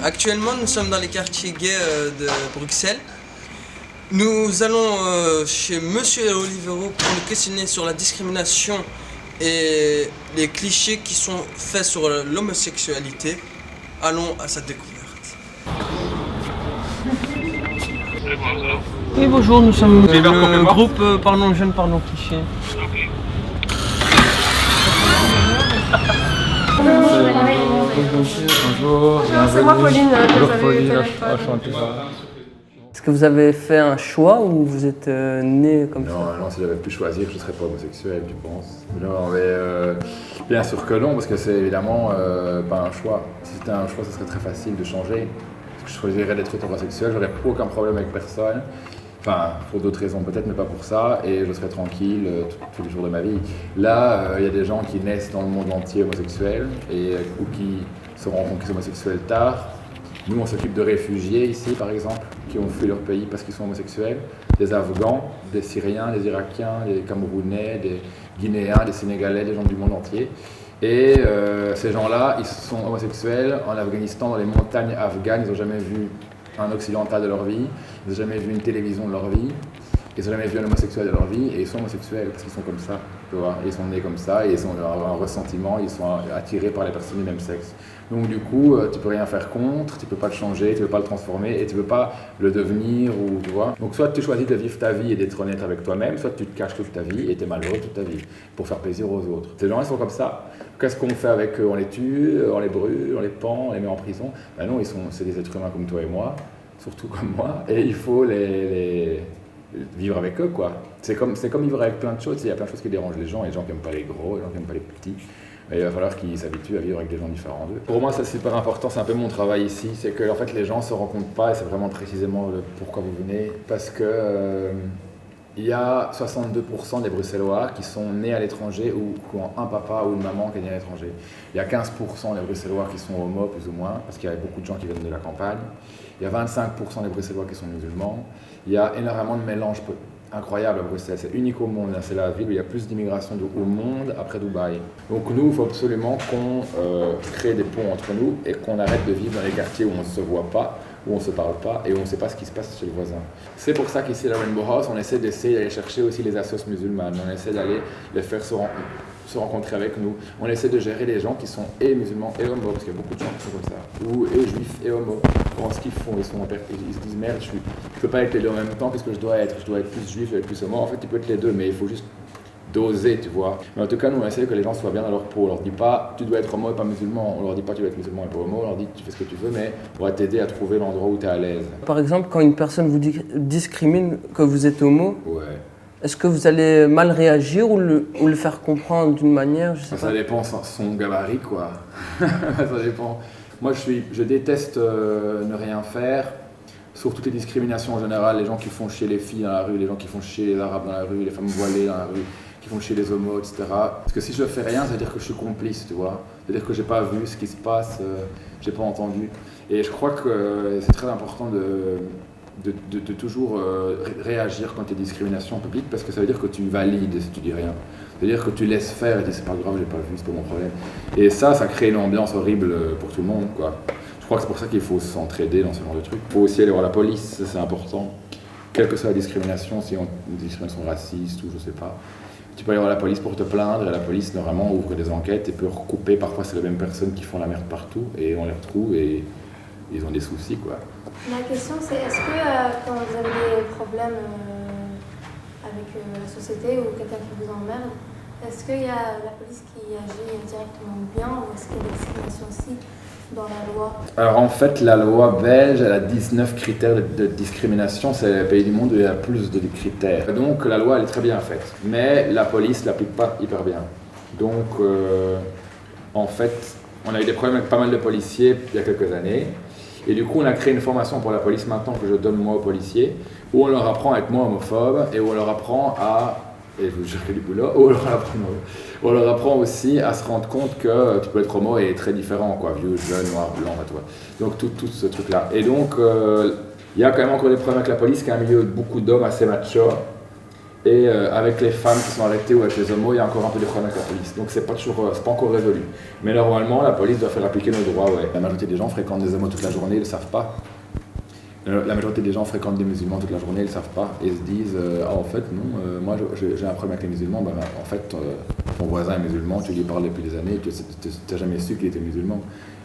Actuellement, nous sommes dans les quartiers gays de Bruxelles. Nous allons chez Monsieur Olivero pour le questionner sur la discrimination et les clichés qui sont faits sur l'homosexualité. Allons à sa découverte. Oui, bonjour, nous sommes le groupe Parlons Jeunes, Parlons Clichés. Bonjour, c'est moi Pauline. Bonjour Pauline, enchanté. Est-ce que vous avez fait un choix ou vous êtes né comme ça? Non, si j'avais pu choisir, je ne serais pas homosexuel, tu penses? Non, mais bien sûr que non, parce que c'est évidemment pas un choix. Si c'était un choix, ce serait très facile de changer. Parce que je choisirais d'être hétérosexuel, j'aurais aucun problème avec personne. Enfin, pour d'autres raisons peut-être, mais pas pour ça, et je serais tranquille tous les jours de ma vie. Là, il y a des gens qui naissent dans le monde entier homosexuels, ou qui se rendent compte qu'ils sont homosexuels tard. Nous, on s'occupe de réfugiés ici, par exemple, qui ont fui leur pays parce qu'ils sont homosexuels. Des Afghans, des Syriens, des Irakiens, des Camerounais, des Guinéens, des Sénégalais, des gens du monde entier. Et ces gens-là, ils sont homosexuels en Afghanistan, dans les montagnes afghanes. Ils n'ont jamais vu un occidental de leur vie, ils n'ont jamais vu une télévision de leur vie, ils n'ont jamais vu un homosexuel de leur vie, et ils sont homosexuels parce qu'ils sont comme ça, tu vois. Ils sont nés comme ça, et ils ont un ressentiment, ils sont attirés par les personnes du même sexe. Donc du coup, tu peux rien faire contre, tu peux pas le changer, tu peux pas le transformer, et tu peux pas le devenir, ou tu vois. Donc soit tu choisis de vivre ta vie et d'être honnête avec toi-même, soit tu te caches toute ta vie et tu es malheureux toute ta vie, pour faire plaisir aux autres. Ces gens-là sont comme ça. Qu'est-ce qu'on fait avec eux? On les tue, on les brûle, on les pend, on les met en prison? Ben non, c'est des êtres humains comme toi et moi, surtout comme moi, et il faut les vivre avec eux, quoi. C'est comme vivre avec plein de choses. Il y a plein de choses qui dérangent les gens qui n'aiment pas les gros, les gens qui n'aiment pas les petits. Et il va falloir qu'ils s'habituent à vivre avec des gens différents d'eux. Pour moi, c'est super important, c'est un peu mon travail ici, c'est que en fait, les gens ne se rendent compte pas, et c'est vraiment précisément pourquoi vous venez, parce que il y a 62% des Bruxellois qui sont nés à l'étranger ou qui ont un papa ou une maman qui est né à l'étranger. Il y a 15% des Bruxellois qui sont homo, plus ou moins, parce qu'il y a beaucoup de gens qui viennent de la campagne. Il y a 25% des Bruxellois qui sont musulmans. Il y a énormément de mélanges incroyables à Bruxelles. C'est unique au monde. C'est la ville où il y a plus d'immigration au monde après Dubaï. Donc nous, il faut absolument qu'on crée des ponts entre nous et qu'on arrête de vivre dans les quartiers où on ne se voit pas, où on ne se parle pas et où on ne sait pas ce qui se passe chez le voisin. C'est pour ça qu'ici à la Rainbow House, on essaie d'aller chercher aussi les assos musulmanes. On essaie d'aller les faire se rencontrer avec nous. On essaie de gérer les gens qui sont et musulmans et homo, parce qu'il y a beaucoup de gens qui sont comme ça, ou et juifs et homo. Ce qu'ils font, ils se disent merde, je peux pas être les deux en même temps, qu'est-ce que je dois être plus juif et plus homo. En fait, tu peux être les deux, mais il faut juste doser, tu vois. Mais en tout cas, nous on essaie que les gens soient bien dans leur peau. On leur dit pas tu dois être homo et pas musulman, on leur dit pas tu dois être musulman et pas homo, on leur dit tu fais ce que tu veux, mais on va t'aider à trouver l'endroit où tu es à l'aise. Par exemple, quand une personne vous discrimine que vous êtes homo, ouais. Est-ce que vous allez mal réagir ou le faire comprendre d'une manière, je sais pas. Ça dépend son gabarit, quoi. Ça dépend. Moi, je déteste ne rien faire, sur toutes les discriminations en général, les gens qui font chier les filles dans la rue, les gens qui font chier les arabes dans la rue, les femmes voilées dans la rue, qui font chier les homos, etc. Parce que si je fais rien, ça veut dire que je suis complice, tu vois. Ça veut dire que j'ai pas vu ce qui se passe, j'ai pas entendu. Et je crois que c'est très important de toujours réagir quand il y a des discriminations publiques, parce que ça veut dire que tu valides si tu dis rien. C'est-à-dire que tu laisses faire et tu dis c'est pas grave, j'ai pas vu, c'est pas mon problème. Et ça crée une ambiance horrible pour tout le monde, quoi. Je crois que c'est pour ça qu'il faut s'entraider dans ce genre de trucs. Il faut aussi aller voir la police, ça c'est important. Quelle que soit la discrimination, si on une discrimination raciste ou je sais pas, tu peux aller voir la police pour te plaindre et la police normalement ouvre des enquêtes et peut recouper. Parfois c'est les mêmes personnes qui font la merde partout et on les retrouve et ils ont des soucis, quoi. Ma question c'est est-ce que quand vous avez des problèmes avec la société ou quelqu'un qui vous emmerde, est-ce qu'il y a la police qui agit directement bien ou est-ce qu'il y a des discriminations aussi dans la loi? Alors en fait, la loi belge, elle a 19 critères de discrimination. C'est le pays du monde où il y a plus de critères. Donc la loi, elle est très bien faite. Mais la police ne l'applique pas hyper bien. Donc en fait, on a eu des problèmes avec pas mal de policiers il y a quelques années. Et du coup, on a créé une formation pour la police maintenant que je donne moi aux policiers, où on leur apprend à être moins homophobe et où on leur apprend à... Et je vous jure qu'il y a du boulot. On leur apprend aussi à se rendre compte que tu peux être homo et très différent, quoi. Vieux, jeune, noir, blanc, toi. Donc tout ce truc-là. Et donc, il y a quand même encore des problèmes avec la police, qui est un milieu de beaucoup d'hommes assez machos. Et avec les femmes qui sont arrêtées ou avec les homos, il y a encore un peu des problèmes avec la police. Donc c'est pas encore résolu. Mais normalement, la police doit faire appliquer nos droits, ouais. La majorité des gens fréquentent des homos toute la journée, ils ne le savent pas. La majorité des gens fréquentent des musulmans toute la journée, ils ne le savent pas. Et ils se disent, en fait, non, moi j'ai un problème avec les musulmans. En fait, ton voisin est musulman, tu lui parles depuis des années, tu n'as jamais su qu'il était musulman.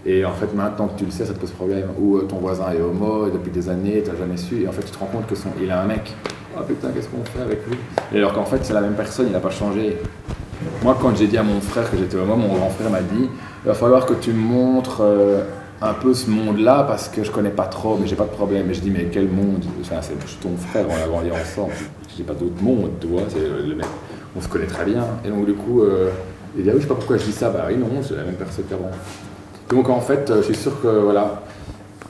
Et en fait, maintenant que tu le sais, ça te pose problème. Ou ton voisin est homo, et depuis des années, tu n'as jamais su. Et en fait, tu te rends compte qu'il a un mec. Oh putain, qu'est-ce qu'on fait avec lui? Et alors qu'en fait, c'est la même personne, il n'a pas changé. Moi, quand j'ai dit à mon frère que j'étais homo, mon grand frère m'a dit il va falloir que tu me montres un peu ce monde-là parce que je connais pas trop, mais j'ai pas de problème. Et je dis mais quel monde? Enfin, je suis ton frère, on a grandi ensemble. Je dis pas d'autre monde, tu vois, c'est le mec. On se connaît très bien. Et donc, du coup, il dit ah oui, je sais pas pourquoi je dis ça. Bah oui, non, c'est la même personne qu'avant. Donc, en fait, je suis sûr que voilà,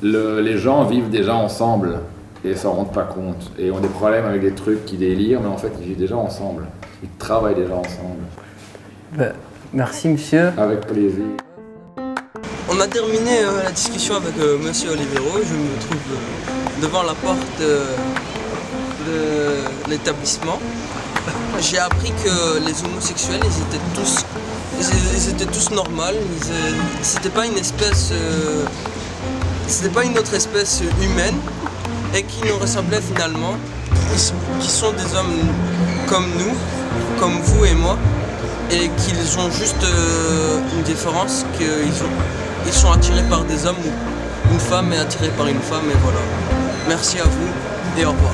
les gens vivent déjà ensemble. Et ils s'en rendent pas compte. Et ont des problèmes avec des trucs qui délirent, mais en fait, ils vivent déjà ensemble. Ils travaillent déjà ensemble. Merci, monsieur. Avec plaisir. On a terminé la discussion avec monsieur Olivero. Je me trouve devant la porte de l'établissement. J'ai appris que les homosexuels, ils étaient tous normaux. C'était pas une espèce... c'était pas une autre espèce humaine. Et qui nous ressemblaient finalement, qui sont des hommes comme nous, comme vous et moi, et qu'ils ont juste une différence, qu'ils sont attirés par des hommes ou une femme est attirée par une femme, et voilà. Merci à vous et au revoir.